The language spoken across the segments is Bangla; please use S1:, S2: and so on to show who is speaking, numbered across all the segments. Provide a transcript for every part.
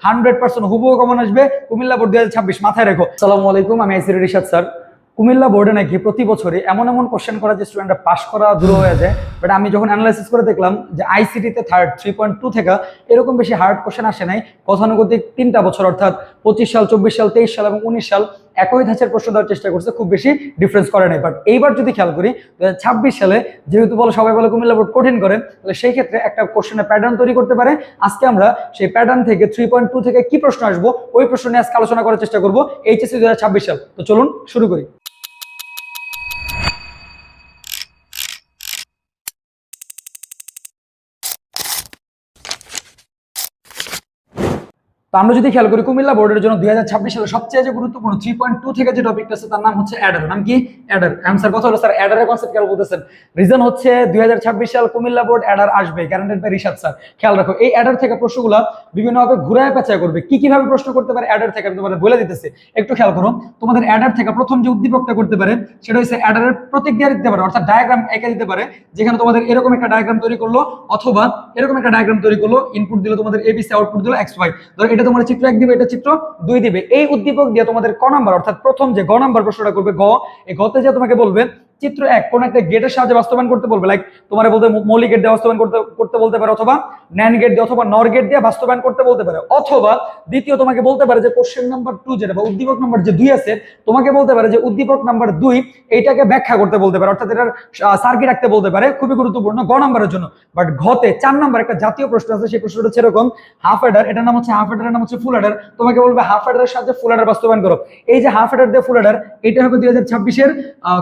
S1: 100% হুবহু কমন আসবে কুমিল্লা বোর্ড 2026, মাথায় রেখো। আসসালামু আলাইকুম, আমি আইসিটি রিশাদ স্যার। কুমিল্লা বোর্ডে নাকি প্রতি বছরই এমন এমন কোশ্চেন করা যে স্টুডেন্টরা পাস করা দূর হয়ে যায়, বাট আমি যখন অ্যানালাইসিস করে দেখলাম যে আইসিটিতে থার্ড 3.2 থেকে এরকম বেশি হার্ড কোশ্চেন আসে নাই গতানুগতিক 3টা বছর, অর্থাৎ 25 সাল, 24 সাল, 23 সাল এবং 19 সাল একই ধাঁচের প্রশ্ন দেওয়ার চেষ্টা করছে, খুব বেশি ডিফারেন্স করে নাই। বাট এইবার যদি খেয়াল করি 2026 সালে যেহেতু সবাই বলে কুমিল্লা বোর্ড কঠিন করে, তাহলে সেই ক্ষেত্রে একটা কোশ্চেনের প্যাটার্ন তৈরি করতে পারে। আজকে আমরা সেই প্যাটার্ন থেকে 3.2 থেকে কি প্রশ্ন আসবো ওই প্রশ্ন নিয়ে আজকে আলোচনা করার চেষ্টা করবো এইচএসসি 2026 সাল। তো চলুন শুরু করি। তো আমরা যদি খেয়াল করি কুমিল্লা বোর্ডের জন্য 2026 সালে সবচেয়ে যে গুরুত্বপূর্ণ 3.2 থেকে যে টপিকটা আছে তার নাম হচ্ছে অ্যাডার। নাম কি? অ্যাডার। অ্যান্সার কথা হলো স্যার অ্যাডারের কনসেপ্ট কেন বলতেছেন? রিজন হচ্ছে 2026 সাল কুমিল্লা বোর্ড অ্যাডার আসবে, গ্যারান্টেড বাই রিশাদ স্যার। খেয়াল রাখো এই অ্যাডার থেকে প্রশ্নগুলো বিভিন্নভাবে ঘুরায় পেঁচায় করবে। কি কিভাবে প্রশ্ন করতে পারে অ্যাডার থেকে আমি তোমাদের বলে দিতেছি, একটু খেয়াল করো। তোমাদের অ্যাডার থেকে প্রথম যে উদ্দীপকটা করতে পারে সেটা হচ্ছে অ্যাডারের প্রতীক দিয়ে দিতে পারে, অর্থাৎ ডায়াগ্রাম এঁকে দিতে পারে, যেখানে তোমাদের এরকম একটা ডায়াগ্রাম তৈরি করলো অথবা এরকম একটা ডায়াগ্রাম তৈরি করলো, ইনপুট দিল তোমাদের এবিসি, আউটপুট দিল এক্স ওয়াই। ধরো এটা তোমার চিত্র 1 দিবে, এটা চিত্র 2 দিবে। এই উদ্দীপক দিয়ে তোমাদের ক নাম্বার, অর্থাৎ প্রথম যে গ নাম্বার প্রশ্নটা করবে গ, এই গতে যে তোমাকে বলবে চিত্র 1 কোন একটা গেটের সাহায্যে বাস্তবায়ন করতে বলবে, লাইক তোমার বলতে মৌলিক গেট দিয়ে বাস্তবায়ন করতে বলতে পারে, অথবা ন্যান গেট দিয়ে অথবা নর গেট দিয়ে বাস্তবায়ন করতে বলতে পারে, অথবা দ্বিতীয় তোমাকে বলতে পারে যে কোশ্চেন নাম্বার 2 যেটা বা উদ্দীপক নাম্বার যে 2 আছে তোমাকে বলতে পারে যে উদ্দীপক নাম্বার 2 এইটাকে ব্যাখ্যা করতে বলতে পারে, অর্থাৎ এটার সার্কিট রাখতে বলতে পারে, খুবই গুরুত্বপূর্ণ গ নাম্বারের জন্য। বাট ঘতে 4 নাম্বার একটা জাতীয় প্রশ্ন আছে, সেই প্রশ্নটা হচ্ছে এরকম, হাফ অ্যাডার, এটার নাম হচ্ছে হাফ অ্যাডার, এর নাম হচ্ছে ফুল অ্যাডার। তোমাকে বলবে হাফ অ্যাডারের সাথে ফুল অ্যাডার বাস্তবায়ন করো। এই যে হাফ অ্যাডার দিয়ে ফুল অ্যাডার, এটা হবে 2026 এর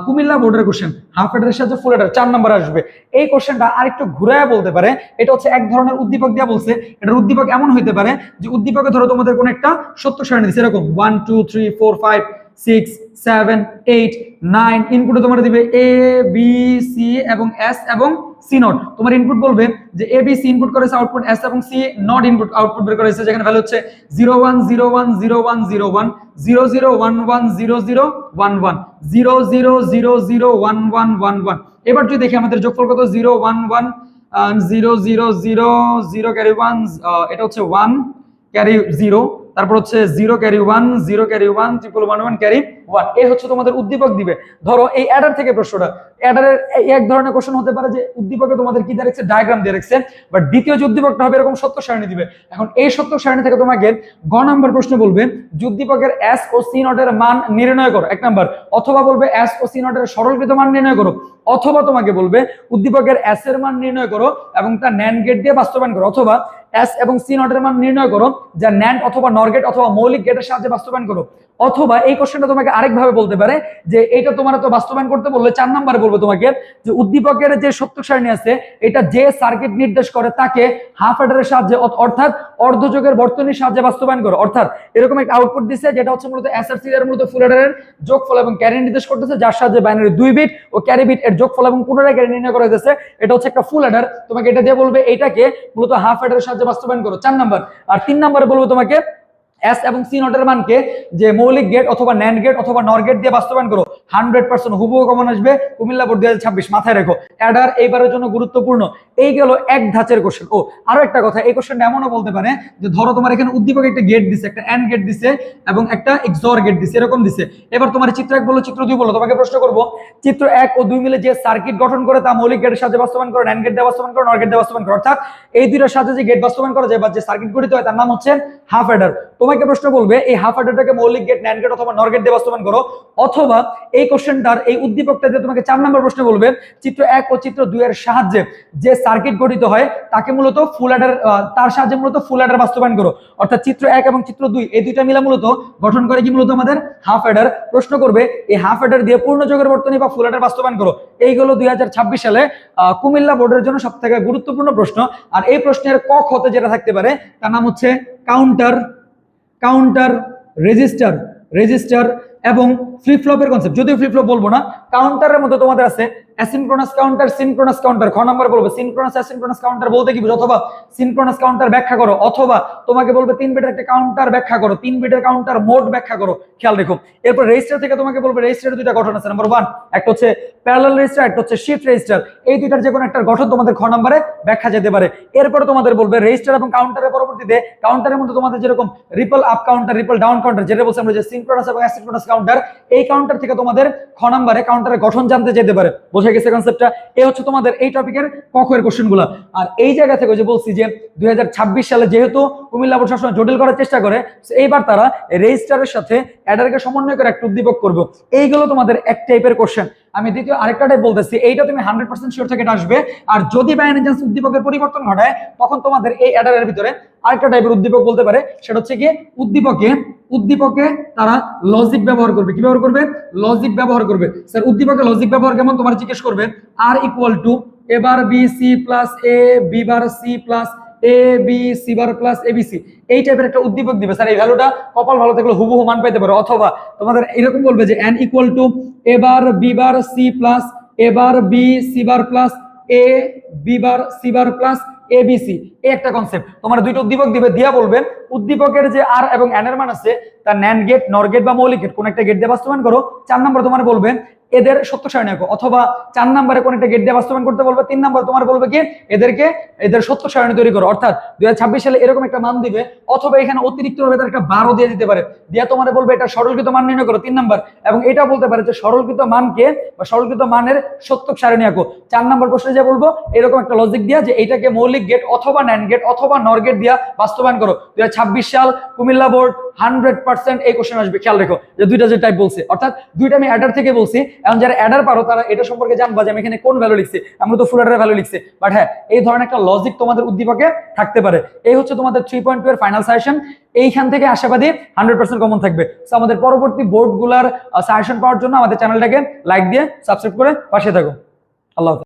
S1: কুমিল্লা বোর্ডের কোশ্চেন। হাফ অ্যাডারের সাথে ফুল অ্যাডার 4 নাম্বার আসবে। এই কোশ্চেনটা আরেকটু ঘুরায় বলতে পারে, এটা হচ্ছে এক ধরনের উদ্দীপক দিয়ে বলছে। এটার উদ্দীপক এমন হইতে পারে যে উদ্দীপকে ধরো তোমাদের কোন একটা সত্য সারণী দিচ্ছে, এরকম 1 2 3 4 5 6 7 8 9, ইনপুটে তোমার দিবে এ বি সি এবং এস এবং সি নট। তোমার ইনপুট বলবে যে এ বি সি ইনপুট করেছে, আউটপুট এস এবং সি নট ইনপুট আউটপুট বের করেছে, যেখানে ভ্যালু হচ্ছে 0 1 0 1 0 1 0 1 0 0 1 1 0 0 1 1 0 0 0 0 1 1 1 1। এবার যদি দেখি আমাদের যোগফল কত, 0 1 1 0 0 0 0 ক্যারি 1, এটা হচ্ছে 1 ক্যারি 0, তারপর হচ্ছে 0 ক্যারি 1 0 ক্যারি 1 ট্রিপল 1 1 ক্যারি 1। এই হচ্ছে তোমাদের উদ্দীপক দিবে। ধরো এই অ্যাডার থেকে প্রশ্নটা, অ্যাডারের এক ধরনের কোশ্চেন হতে পারে যে উদ্দীপকে তোমাদের কি দিয়ে রাখছে, ডায়াগ্রাম দিয়ে রাখছে, বাট দ্বিতীয় যে উদ্দীপকটা হবে এরকম সত্য সারণী দিবে। এখন এই সত্য সারণী থেকে তোমাকে গ নাম্বার প্রশ্ন বলবে যে উদ্দীপকের এস ও সি নটের মান নির্ণয় করো, 1 নাম্বার, অথবা বলবে এস ও সি নটের সরলকৃত মান নির্ণয় করো, অথবা তোমাকে বলবে উদ্দীপকের এস এর মান নির্ণয় করো এবং তার ন্যান্ড গেট দিয়ে বাস্তবায়ন করো, অথবা এস এবং সি নটের মান নির্ণয় করো যা ন্যান্ড অথবা নর গেট অথবা মৌলিক গেটের সাহায্যে বাস্তবায়ন করো। অথবা এই কোশ্চেনটা তোমাকে আরেকভাবে বলতে পারে যে এইটা তোমার তো বাস্তবায়ন করতে বললে 4 নম্বরে বলবো তোমাকে যে উদ্দীপকের যে সত্য সারণী আছে এটা যে সার্কিট নির্দেশ করে তাকে হাফ অ্যাডারের সাহায্যে অর্থাৎ অর্ধযোগের বর্তনীর সাহায্যে বাস্তবায়ন করো। অর্থাৎ এরকম একটা আউটপুট দিচ্ছে যেটা হচ্ছে মূলত এস আর সি এর মূলত ফুল অ্যাডারের যোগফল এবং ক্যারি নির্দেশ করতেছে, যার সাহায্যে বাইনারি 2 বিট ও ক্যারি বিট এর যোগফল এবং পুনরায় ক্যারি নির্ণয় করা হয়েছে। এটা হচ্ছে একটা ফুল অ্যাডার। তোমাকে এটা দিয়ে বলবে এইটাকে মূলত হাফ অ্যাডারের সাহায্যে বাস্তবায়ন করো, 4 নাম্বার। আর 3 নম্বরে বলবো তোমাকে এস এবং সি নটের মানকে যে মৌলিক গেট অথবা ন্যান্ড গেট অথবা নর গেট দিয়ে বাস্তবায়ন করো। 100% হুবহু কমন আসবে কুমিল্লা বোর্ড 2026, মাথায় রেখো। অ্যাডার এইবারের জন্য গুরুত্বপূর্ণ। এই গেল এক ধাঁচের কোশ্চেন। ও আরো একটা কথা, এই কোশ্চেনটা এমনও বলতে পারে যে ধরো তোমার এখানে উদ্দীপক একটা গেট দিছে, একটা এন্ড গেট দিছে এবং একটা এক্সর গেট দিছে, এরকম দিছে। এবার তোমার চিত্র 1 বলো, চিত্র 2 বলো, তোমাকে প্রশ্ন করবো চিত্র 1 ও 2 মিলে যে সার্কিট গঠন করে তা মৌলিক গেটের সাথে বাস্তবায়ন করো, ন্যান্ড গেট দিয়ে বাস্তবায়ন করো, নর গেট দিয়ে বাস্তবায়ন করো। অর্থাৎ এই দুইটার সাথে যে গেট বাস্তবায়ন করা যায় বা যে সার্কিট গঠিত হয় তার নাম হচ্ছে হাফ অ্যাডার। তোমাকে প্রশ্ন বলবে এই হাফ অ্যাডারটাকে মৌলিক গেট, ন্যান্ড গেট অথবা নর গেট দিয়ে বাস্তবায়ন করো, অথবা এই কোশ্চেনটার এই উদ্দীপকটা দিয়ে তোমাকে 4 নম্বর প্রশ্ন বলবে চিত্র 1 ও চিত্র 2 এর সাহায্যে যে সার্কিট গঠিত হয় তাকে মূলত ফুল অ্যাডার, তার সাহায্যে মূলত ফুল অ্যাডার বাস্তবায়ন করো। অর্থাৎ চিত্র 1 এবং চিত্র 2 এই দুইটা মিলে মূলত গঠন করে কি মূলত আমাদের হাফ অ্যাডার। প্রশ্ন করবে এই হাফ অ্যাডার দিয়ে পূর্ণ যোগের বর্তনী বা ফুল অ্যাডার বাস্তবায়ন করো। এইগুলো 2026 সালে কুমিল্লা বোর্ডের জন্য সবথেকে গুরুত্বপূর্ণ প্রশ্ন। আর এই প্রশ্নের ক খতে যেটা থাকতে পারে তার নাম হচ্ছে কাউন্টার, কাউন্টার, রেজিস্টার, রেজিস্টার এবং ফ্লিপ ফ্লপের কনসেপ্ট। যদিও ফ্লিপ ফ্লপ বলবো না, কাউন্টারের মধ্যে তোমাদের আছে অ্যাসিনক্রোনাস কাউন্টার, সিনক্রোনাস কাউন্টার। খ নাম্বার বলবে সিনক্রোনাস অ্যাসিনক্রোনাস কাউন্টার বলতে কি বুঝো, অথবা সিনক্রোনাস কাউন্টার ব্যাখ্যা করো, অথবা তোমাকে বলবে 3 বিটের একটা কাউন্টার ব্যাখ্যা করো, 3 বিটের কাউন্টার মোড ব্যাখ্যা করো। খেয়াল রেখো। এরপর রেজিস্টার থেকে তোমাকে বলবে রেজিস্টারের দুইটা গঠন আছে। নাম্বার 1 একটা হচ্ছে প্যারালাল রেজিস্টার, একটা হচ্ছে শিফট রেজিস্টার। এই দুইটার যে কোনো একটা গঠন তোমাদের খ নাম্বারে ব্যাখ্যা যেতে পারে। এরপরে তোমাদের বলবে রেজিস্টার এবং কাউন্টারের পরবর্তীতে কাউন্টারের মধ্যে তোমাদের যেরকম ripple up counter, ripple down counter, যেটা বলছি আমরা যে সিনক্রোনাস এবং অ্যাসিনক্রোনাস কাউন্টার, এই কাউন্টার থেকে তোমাদের খ নাম্বারে কাউন্টারের গঠন জানতে যেতে পারে। বোঝা গেছে কনসেপ্টটা? এই হচ্ছে তোমাদের এই টপিকের কখের কোশ্চেনগুলো। আর এই জায়গা থেকে যে বলছি যে 2026 সালে যেহেতু কুমিল্লা বোর্ড সবসময় জটিল করার চেষ্টা করে, এইবার তারা রেজিস্টারের সাথে অ্যাডারকে সমন্বয় করে একটা উদ্দীপক করবে। এইগুলো তোমাদের এক টাইপের কোশ্চেন। আমি দ্বিতীয় আরেকটা টাইপ বলতেছি, এইটা তুমি 100% শিওর থেকে আসবে। আর যদি বাই এনি চান্স উদ্দীপকের পরিবর্তন ঘটায়, তখন তোমাদের এই অ্যাডারের ভিতরে আরেকটা টাইপের উদ্দীপক বলতে পারে। সেটা হচ্ছে কি উদ্দীপকে তারা লজিক ব্যবহার করবে। কি ব্যবহার করবে? লজিক ব্যবহার করবে। স্যার উদ্দীপকে লজিক ব্যবহার কেমন তোমার জিজ্ঞেস করবে। আর equal to A bar B C plus A B bar C plus A B C bar plus ABC, এই টাইপের একটা উদ্দীপক দিবে। স্যার এই ভ্যালুটা কপাল ভালো থাকলে হুবহু মান পাইতে পারো। অথবা তোমাদের এরকম বলবে যে N equal to A bar B bar C plus A bar B C bar plus A B bar C bar plus ABC. এই একটা কনসেপ্ট। তোমার দুইটা উদ্দীপক দিবে, দিয়া বলবেন উদ্দীপকের যে আর এবং এন এর মান আছে তার ন্যান্ড গেট, নর গেট বা মৌলিক গেট কোন একটা গেট দিয়ে বাস্তবায়ন করো। 4 নম্বর তোমার বলবে এদের সত্য সারণী আঁকো, অথবা 4 নম্বরে কোন একটা গেট দিয়ে বাস্তবায়ন করতে বলবে। 3 নম্বর তোমার বলবে কি এদের সত্য সারণী তৈরি করো। অর্থাৎ 2026 সালে এরকম একটা মান দিবে, অথবা এখানে অতিরিক্ত ভাবে তার একটা 12 দিয়ে দিতে পারে। দিয়া তোমার বলবে এটা সরলকৃত মান নির্ণয় করো 3 নম্বর, এবং এটা বলতে পারে যে সরলকৃত মানকে বা সরলকৃত মানের সত্য সারণী আঁকো। 4 নম্বর প্রশ্নে যে বলবো এরকম একটা লজিক দিয়া যে এইটাকে মৌলিক গেট অথবা ন্যান্ড গেট অথবা নর গেট দিয়া বাস্তবায়ন করো। 2026 সাল কুমিল্লা বোর্ড 100% এই কোশ্চেন আসবে। খেয়াল রেখো যে দুইটা যে টাইপ বলছি, অর্থাৎ দুইটা আমি অ্যাডার থেকে বলছি। এখন যারা অ্যাডার পারো তারা এটা সম্পর্কে জানবা যে আমি এখানে কোন ভ্যালু লিখছি, আমরা তো ফুল অ্যাডারের ভ্যালু লিখছি। বাট হ্যাঁ, এই ধরনের একটা লজিক তোমাদের উদ্দীপকে থাকতে পারে। এই হচ্ছে তোমাদের 3.2 এর ফাইনাল সাজেশন। এইখান থেকে আশাবাদী 100% কমন থাকবে। সো আমাদের পরবর্তী বোর্ডগুলোর সাজেশন পাওয়ার জন্য আমাদের চ্যানেলটাকে লাইক দিয়ে সাবস্ক্রাইব করে পাশে থাকো। আল্লাহ হাফেজ।